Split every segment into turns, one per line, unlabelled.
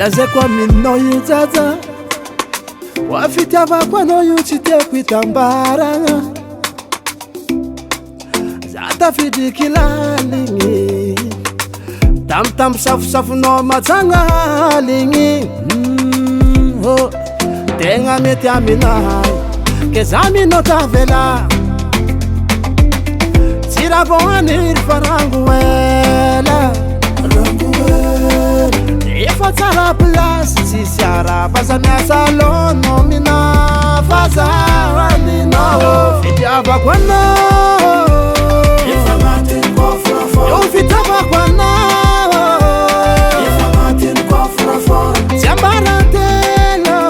Lazeko aminao ijaja wafitiavako anao io tsy tiako hitambaragna za tafidiky laligny tamtamby safosafonao majagna aligny tegna mety aminahy ke za minao tavela tsy raha vao aniry fa rangoela efa tsara place tsisy araba za miasa lono mina faza aminao fitiavako anao efa matiny kofrafo io fitiavako anao efa matiny kofrafo tsy ambarantelo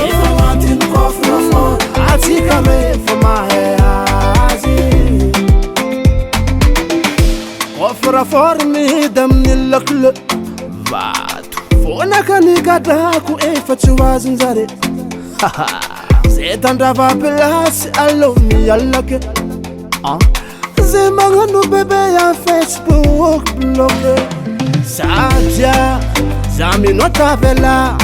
efa matiny kofrafo atsika rehefa mahay azy kofrafo mihidy amin'ny lakle vato fonaka nikadrako efa tsy ho azonjare zay tandrava plasy alo mialake zay magnano bebe ya Facebook bloke sadia za minao tavela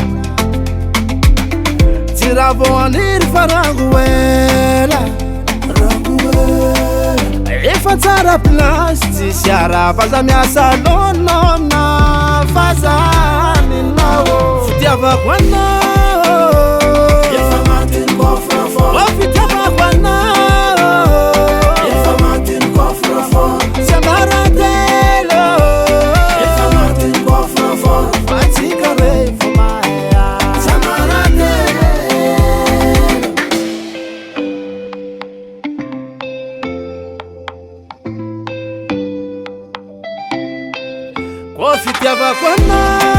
tsy raha vao aniry fa rangoela efa tsara plasy tsisy araba za miasa lono amina faza aminao fitiavako anao efa matiny kofrafo fitiavako anao efa matiny kofrafo tsy ambarantelo efa matiny kofrafo fatsika rehefa mahay tsy ambarantelo ko fitiavako anao